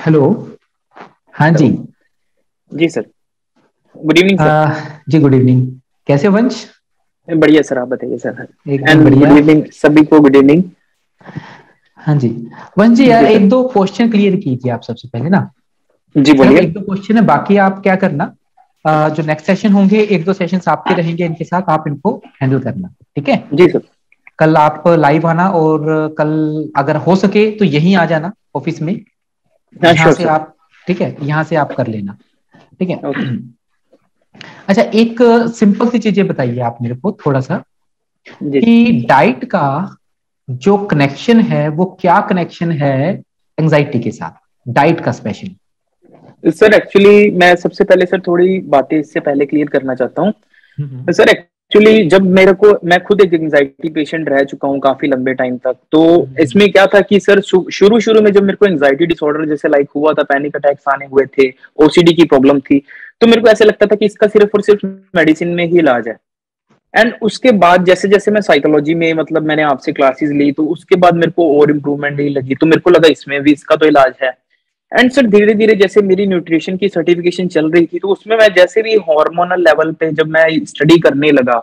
Hello. हाँ जी। Hello. जी सर। Good evening sir. जी गुड इवनिंग। कैसे हो वंश? बढ़िया सर, आप बताइए सर। एकदम एंड गुड बढ़िया। इवनिंग सभी को, गुड इवनिंग। हाँ जी। वंश जी यार जी सर। एक दो क्वेश्चन क्लियर कीजिए आप सबसे पहले ना। जी सिर्फ बोलिए। एक दो क्वेश्चन है, बाकी आप क्या करना, जो नेक्स्ट सेशन होंगे एक दो सेशंस आपके रहेंगे, इनके साथ आप इनको हैंडल करना। ठीक है। जी सर। कल आप लाइव आना, और कल अगर हो सके तो यहीं आ जाना ऑफिस में। हाँ यहाँ श्योर से सर। आप, ठीक है, यहाँ से आप कर लेना। ठीक है। ओके। अच्छा, एक सिंपल सी चीजें बताइए आप मेरे को थोड़ा सा, जी कि डाइट का जो कनेक्शन है वो क्या कनेक्शन है एंजाइटी के साथ, डाइट का स्पेशली। सर, एक्चुअली मैं सबसे पहले सर थोड़ी बातें इससे पहले क्लियर करना चाहता हूँ। सर एक्चुअली जब मेरे को, मैं खुद एक एंजाइटी पेशेंट रह चुका हूँ काफी लंबे टाइम तक, तो इसमें क्या था कि सर शुरू शुरू में जब मेरे को एंजाइटी डिसऑर्डर जैसे लाइक हुआ था, पैनिक अटैक्स आने हुए थे, ओसीडी की प्रॉब्लम थी, तो मेरे को ऐसा लगता था कि इसका सिर्फ और सिर्फ मेडिसिन में ही इलाज है। एंड उसके बाद जैसे जैसे मैं साइकोलॉजी में, मतलब मैंने आपसे क्लासेस ली, तो उसके बाद मेरे को और इम्प्रूवमेंट नहीं लगी, तो मेरे को लगा इसमें भी इसका तो इलाज है। एंड सर धीरे धीरे जैसे मेरी न्यूट्रिशन की सर्टिफिकेशन चल रही थी, तो उसमें मैं जैसे भी हार्मोनल लेवल पे जब मैं स्टडी करने लगा,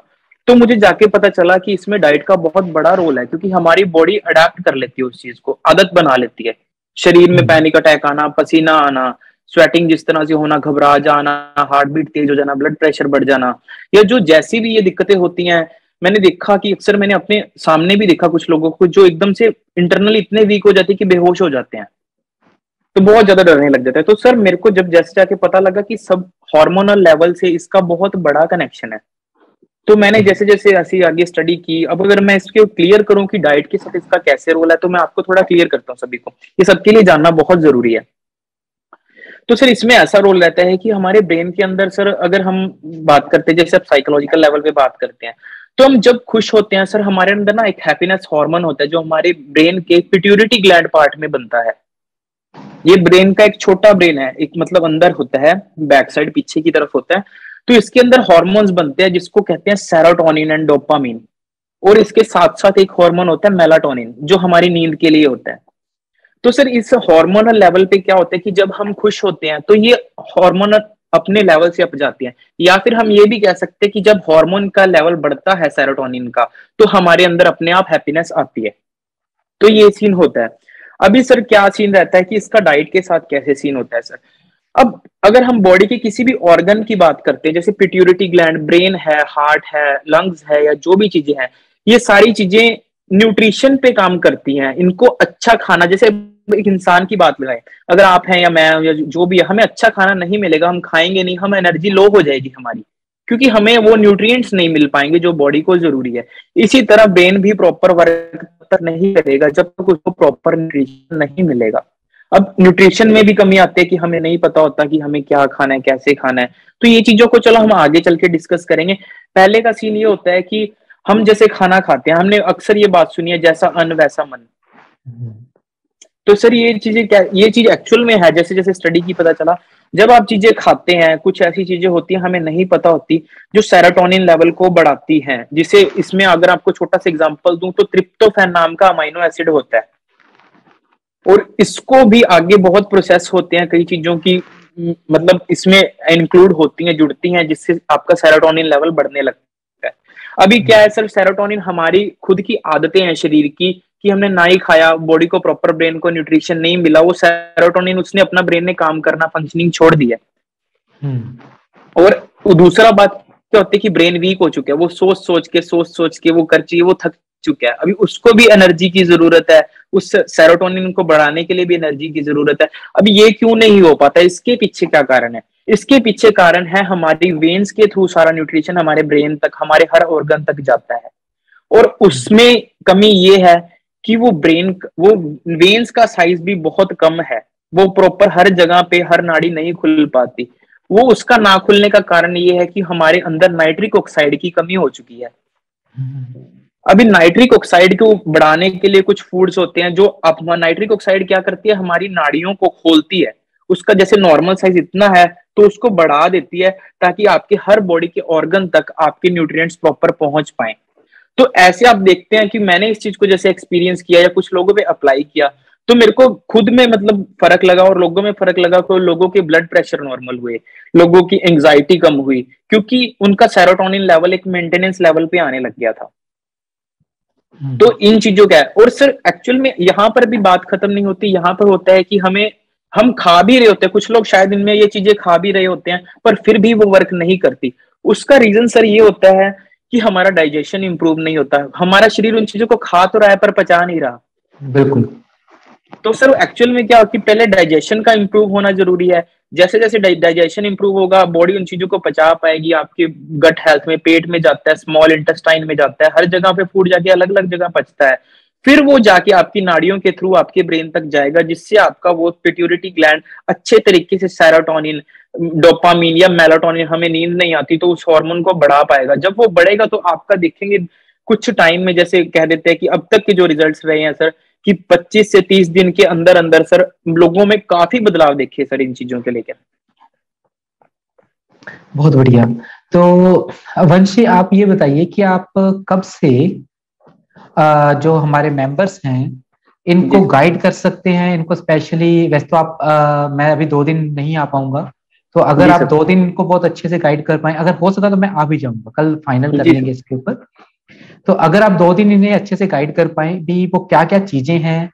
तो मुझे जाके पता चला कि इसमें डाइट का बहुत बड़ा रोल है, क्योंकि हमारी बॉडी अडेप्ट कर लेती है उस चीज को, आदत बना लेती है। शरीर में पैनिक अटैक आना, पसीना आना, स्वेटिंग जिस तरह से होना, घबरा जाना, हार्ट बीट तेज हो जाना, ब्लड प्रेशर बढ़ जाना, या जो जैसी भी ये दिक्कतें होती हैं, मैंने देखा कि अक्सर मैंने अपने सामने भी देखा कुछ लोगों को जो एकदम से इंटरनली इतने वीक हो जाते हैं कि बेहोश हो जाते हैं, तो बहुत ज्यादा डरने लग जाता है। तो सर मेरे को जब जैसे जाके पता लगा कि सब हार्मोनल लेवल से इसका बहुत बड़ा कनेक्शन है, तो मैंने जैसे जैसे ऐसी आगे स्टडी की। अब अगर मैं इसके क्लियर करूं कि डाइट के साथ इसका कैसे रोल है, तो मैं आपको थोड़ा क्लियर करता हूँ सभी को, ये सबके लिए जानना बहुत जरूरी है। तो सर इसमें ऐसा रोल रहता है कि हमारे ब्रेन के अंदर सर, अगर हम बात करते हैं जैसे आप साइकोलॉजिकल लेवल पे बात करते हैं, तो हम जब खुश होते हैं सर, हमारे अंदर ना एक हैप्पीनेस हार्मोन होता है जो हमारे ब्रेन के पिट्यूटरी ग्लैंड पार्ट में बनता है। ये ब्रेन का एक छोटा ब्रेन है, एक मतलब अंदर होता है, बैक साइड पीछे की तरफ होता है। तो इसके अंदर हॉर्मोन्स बनते हैं जिसको कहते हैं सेरोटोनिन एंड डोपामिन। और इसके साथ साथ एक हार्मोन होता है मेलाटोनिन, जो हमारी नींद के लिए होता है। तो सर इस हार्मोनल लेवल पे क्या होता है कि जब हम खुश होते हैं तो ये हार्मोन अपने लेवल से अप जाती है, या फिर हम ये भी कह सकते हैं कि जब हार्मोन का लेवल बढ़ता है सेरोटोनिन का, तो हमारे अंदर अपने आप हैप्पीनेस आती है। तो ये सीन होता है। अभी सर क्या सीन रहता है कि इसका डाइट के साथ कैसे सीन होता है सर। अब अगर हम बॉडी के किसी भी ऑर्गन की बात करते हैं, जैसे पिट्यूटरी ग्लैंड, ब्रेन है, हार्ट है, लंग्स है, या जो भी चीजें हैं, ये सारी चीजें न्यूट्रिशन पे काम करती हैं। इनको अच्छा खाना, जैसे एक इंसान की बात लगाए, अगर आप हैं या मैं या जो भी है, हमें अच्छा खाना नहीं मिलेगा, हम खाएंगे नहीं, हम एनर्जी लो हो जाएगी हमारी, क्योंकि हमें वो न्यूट्रिएंट्स नहीं मिल पाएंगे जो बॉडी को जरूरी है। इसी तरह ब्रेन भी प्रॉपर वर्क नहीं करेगा जब तक उसको प्रॉपर न्यूट्रिशन नहीं मिलेगा। अब न्यूट्रिशन में भी कमी आती है कि हमें नहीं पता होता कि हमें क्या खाना है, कैसे खाना है। तो ये चीजों को चलो हम आगे चल के डिस्कस करेंगे। पहले का सीन ये होता है कि हम जैसे खाना खाते हैं, हमने अक्सर ये बात सुनी है, जैसा अन्न वैसा मन। तो सर ये चीजें क्या, ये चीज एक्चुअल में है, जैसे जैसे स्टडी की पता चला, जब आप चीजें खाते हैं, कुछ ऐसी चीजें होती हैं हमें नहीं पता होती, जो सेरोटोनिन लेवल को बढ़ाती हैं, जिसे इसमें अगर आपको छोटा सा एग्जांपल दूं, तो ट्रिप्टोफैन नाम का अमाइनो एसिड होता है, और इसको भी आगे बहुत प्रोसेस होते हैं कई चीजों की, मतलब इसमें इंक्लूड होती हैं, जुड़ती हैं, जिससे आपका सेरोटोनिन लेवल बढ़ने लगता है। अभी क्या है सर, सेरोटोनिन हमारी खुद की आदतें हैं शरीर की, कि हमने ना ही खाया, बॉडी को प्रॉपर, ब्रेन को न्यूट्रिशन नहीं मिला, वो सेरोटोनिन उसने अपना, ब्रेन ने काम करना, फंक्शनिंग छोड़ दिया। और दूसरा बात क्या होती है कि ब्रेन वीक हो चुका है, वो सोच सोच के वो कर चाहिए, वो थक चुका है, अभी उसको भी एनर्जी की जरूरत है, उस सेरोटोनिन को बढ़ाने के लिए भी एनर्जी की जरूरत है। अब ये क्यों नहीं हो पाता, इसके पीछे क्या कारण है? इसके पीछे कारण है हमारी वेन्स के थ्रू सारा न्यूट्रिशन हमारे ब्रेन तक, हमारे हर ऑर्गन तक जाता है, और उसमें कमी ये है कि वो वेन्स का साइज भी बहुत कम है, वो प्रॉपर हर जगह पे हर नाड़ी नहीं खुल पाती। वो उसका ना खुलने का कारण ये है कि हमारे अंदर नाइट्रिक ऑक्साइड की कमी हो चुकी है। अभी नाइट्रिक ऑक्साइड को बढ़ाने के लिए कुछ फूड्स होते हैं, जो अब नाइट्रिक ऑक्साइड क्या करती है, हमारी नाड़ियों को खोलती है, उसका जैसे नॉर्मल साइज इतना है तो उसको बढ़ा देती है, ताकि आपके हर बॉडी के ऑर्गन तक आपके न्यूट्रिएंट्स प्रॉपर पहुंच पाए। तो ऐसे आप देखते हैं कि मैंने इस चीज को जैसे एक्सपीरियंस किया या कुछ लोगों पे अप्लाई किया, तो मेरे को खुद में मतलब फर्क लगा और लोगों में फर्क लगा कि लोगों के ब्लड प्रेशर नॉर्मल हुए, लोगों की एंग्जाइटी कम हुई, क्योंकि उनका सेरोटोनिन लेवल एक मेंटेनेंस लेवल पे आने लग गया था। तो इन चीजों का है। और सर एक्चुअल में यहाँ पर भी बात खत्म नहीं होती, यहाँ पर होता है कि हम खा भी रहे होते हैं, कुछ लोग शायद इनमें ये चीजें खा भी रहे होते हैं पर फिर भी वो वर्क नहीं करती। उसका रीजन सर ये होता है कि हमारा डाइजेशन इंप्रूव नहीं होता, हमारा शरीर उन चीजों को खा तो रहा है पर पचा नहीं रहा। बिल्कुल। तो सर एक्चुअल में क्या कि पहले डाइजेशन का इंप्रूव होना जरूरी है। जैसे जैसे डाइजेशन इंप्रूव होगा, बॉडी उन चीजों को पचा पाएगी, आपके गट हेल्थ में, पेट में जाता है, स्मॉल इंटेस्टाइन में जाता है, हर जगह पे फूड जाके अलग अलग जगह पचता है, फिर वो जाके आपकी नाड़ियों के थ्रू आपके ब्रेन तक जाएगा, जिससे आपका वो पिट्यूटरी ग्लैंड अच्छे तरीके से सेरोटोनिन, डोपामिन या मेलाटोनिन, हमें नींद नहीं आती तो उस हार्मोन को बढ़ा पाएगा। जब वो बढ़ेगा तो आपका देखेंगे कुछ टाइम में, जैसे कह देते हैं कि अब तक के जो रिजल्ट्स रहे हैं सर, कि 25 से 30 दिन के अंदर अंदर सर लोगों में काफी बदलाव देखे सर इन चीजों के लेकर। बहुत बढ़िया। तो वंशी, आप ये बताइए कि आप कब से जो हमारे मेंबर्स हैं इनको गाइड कर सकते हैं, इनको स्पेशली? वैसे तो आप मैं अभी 2 दिन नहीं आ पाऊंगा, तो अगर आप 2 दिन इनको बहुत अच्छे से गाइड कर पाए, अगर हो सका तो मैं आ भी जाऊंगा, कल फाइनल कर लेंगे इसके ऊपर। तो अगर आप 2 दिन इन्हें अच्छे से गाइड कर पाए भी, वो क्या क्या चीजें हैं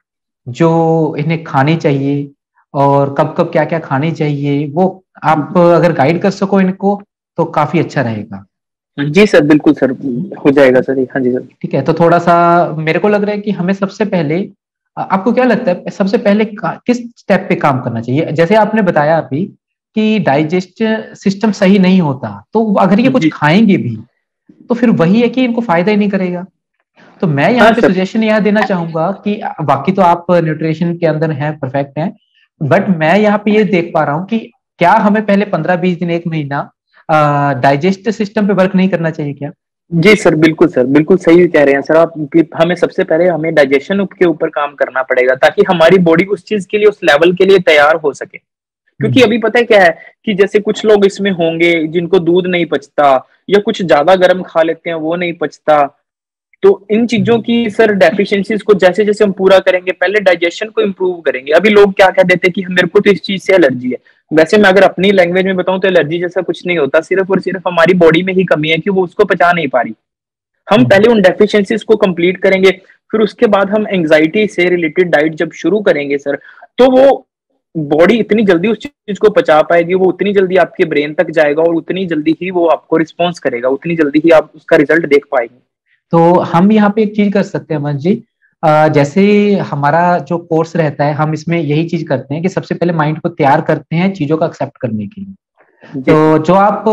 जो इन्हें खानी चाहिए और कब कब क्या क्या खानी चाहिए, वो आप अगर गाइड कर सको इनको तो काफी अच्छा रहेगा। जी सर, बिल्कुल सर, हो जाएगा सर। हाँ जी सर। ठीक है, तो थोड़ा सा मेरे को लग रहा है कि हमें सबसे पहले, आपको क्या लगता है सबसे पहले किस स्टेप पे काम करना चाहिए? जैसे आपने बताया अभी कि डाइजेस्ट सिस्टम सही नहीं होता, तो अगर ये कुछ खाएंगे भी तो फिर वही है कि इनको फायदा ही नहीं करेगा। तो मैं यहाँ पे सजेशन यह देना चाहूंगा कि बाकी तो आप न्यूट्रिशन के अंदर हैं, परफेक्ट हैं, बट मैं यहाँ पे ये देख पा रहा हूँ कि क्या हमें पहले 15-20 दिन, 1 महीना डाइजेस्ट सिस्टम पे वर्क नहीं करना चाहिए क्या? जी सर, बिल्कुल सर, बिल्कुल सही कह रहे हैं सर आप। हमें सबसे पहले हमें डाइजेशन के ऊपर काम करना पड़ेगा ताकि हमारी बॉडी उस चीज के लिए, उस लेवल के लिए तैयार हो सके। क्योंकि अभी पता है क्या है कि जैसे कुछ लोग इसमें होंगे जिनको दूध नहीं पचता, या कुछ ज्यादा गर्म खा लेते हैं वो नहीं पचता। तो इन चीजों की सर डेफिशिएंसीज को जैसे जैसे हम पूरा करेंगे, पहले डाइजेशन को इम्प्रूव करेंगे। अभी लोग क्या कह देते हैं कि मेरे को तो इस चीज से एलर्जी है। वैसे मैं अगर अपनी लैंग्वेज में बताऊं तो एलर्जी जैसा कुछ नहीं होता, सिर्फ और सिर्फ हमारी बॉडी में ही कमी है कि वो उसको पचा नहीं पा रही। हम पहले उन डेफिशिएंसीज को कंप्लीट करेंगे, फिर उसके बाद हम एंग्जाइटी से रिलेटेड डाइट जब शुरू करेंगे सर, तो वो बॉडी इतनी जल्दी उस चीज को पचा पाएगी, वो उतनी जल्दी आपके ब्रेन तक जाएगा और उतनी जल्दी ही वो आपको रिस्पॉन्स करेगा, उतनी जल्दी ही आप उसका रिजल्ट देख पाएंगे। तो हम यहाँ पे एक चीज कर सकते हैं अमन जी, जैसे हमारा जो कोर्स रहता है, हम इसमें यही चीज करते हैं कि सबसे पहले माइंड को तैयार करते हैं चीजों को एक्सेप्ट करने के लिए। तो जो आप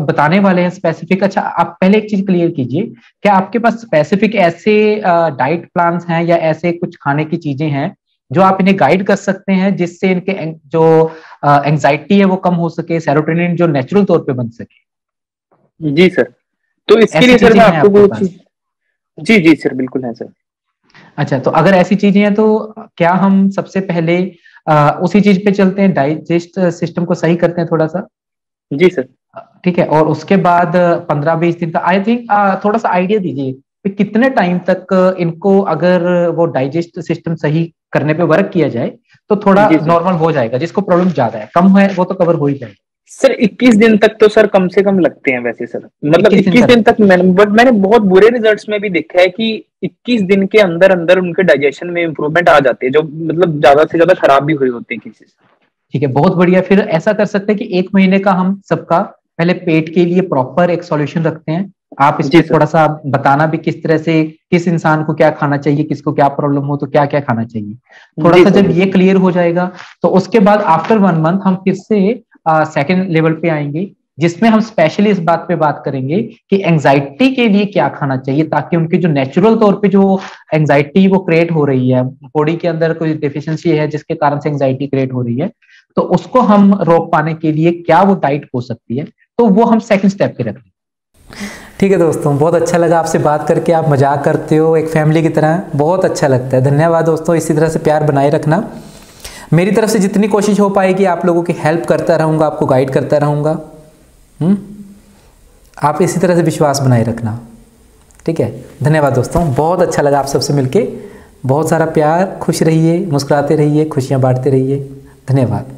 बताने वाले हैं स्पेसिफिक, अच्छा आप पहले एक चीज क्लियर कीजिए, क्या आपके पास स्पेसिफिक ऐसे डाइट प्लान्स हैं या ऐसे कुछ खाने की चीजें हैं जो आप इन्हें गाइड कर सकते हैं जिससे इनके जो एंजाइटी है वो कम हो सके, सेरोटोनिन जो नेचुरल तौर पे बन सके? जी सर, तो इसके लिए सर मैं आपको वो चीज, जी जी सर, बिल्कुल है सर। अच्छा, तो अगर ऐसी चीजें हैं तो क्या हम सबसे पहले उसी चीज पे चलते हैं, डाइजेस्ट सिस्टम को सही करते हैं थोड़ा सा? जी सर। ठीक है, और उसके बाद 15-20 दिन का आई थिंक थोड़ा सा आइडिया दीजिए कि कितने टाइम तक इनको अगर वो डाइजेस्ट सिस्टम सही करने पे वर्क किया जाए तो थोड़ा नॉर्मल हो जाएगा, जिसको प्रॉब्लम ज्यादा है कम है वो तो कवर हो ही जाएगा। सर 21 दिन तक तो सर कम से कम लगते हैं वैसे सर, मतलब 21 दिन तक मैंने बहुत बुरे रिजल्ट्स में भी देखा है कि 21 दिन के अंदर अंदर उनके डाइजेशन में इंप्रूवमेंट आ जाते हैं, जो मतलब ज्यादा से ज्यादा खराब भी हुए होते हैं केसेस। ठीक है, बहुत बढ़िया। फिर ऐसा कर सकते हैं कि 1 महीने का हम सबका पहले पेट के लिए प्रॉपर एक सॉल्यूशन रखते हैं। आप इसमें थोड़ा सा बताना भी किस तरह से, किस इंसान को क्या खाना चाहिए, किसको क्या प्रॉब्लम हो तो क्या क्या खाना चाहिए, थोड़ा सा जब ये क्लियर हो जाएगा तो उसके बाद आफ्टर 1 मंथ हम फिर से सेकेंड लेवल पे आएंगे, जिसमें हम स्पेशली इस बात पे बात करेंगे कि एंजाइटी के लिए क्या खाना चाहिए, ताकि उनकी जो नेचुरल तौर पे जो एंजाइटी वो क्रिएट हो रही है, बॉडी के अंदर कोई डिफिशियंसी है जिसके कारण से एंजाइटी क्रिएट हो रही है, तो उसको हम रोक पाने के लिए क्या वो डाइट हो सकती है, तो वो हम सेकंड स्टेप पे रखें। ठीक है दोस्तों, बहुत अच्छा लगा आपसे बात करके। आप मजाक करते हो एक फैमिली की तरह, बहुत अच्छा लगता है। धन्यवाद दोस्तों, इसी तरह से प्यार बनाए रखना। मेरी तरफ से जितनी कोशिश हो पाएगी आप लोगों की हेल्प करता रहूँगा, आपको गाइड करता रहूँगा। आप इसी तरह से विश्वास बनाए रखना, ठीक है? धन्यवाद दोस्तों, बहुत अच्छा लगा आप सबसे मिलके। बहुत सारा प्यार, खुश रहिए, मुस्कुराते रहिए, खुशियाँ बांटते रहिए। धन्यवाद।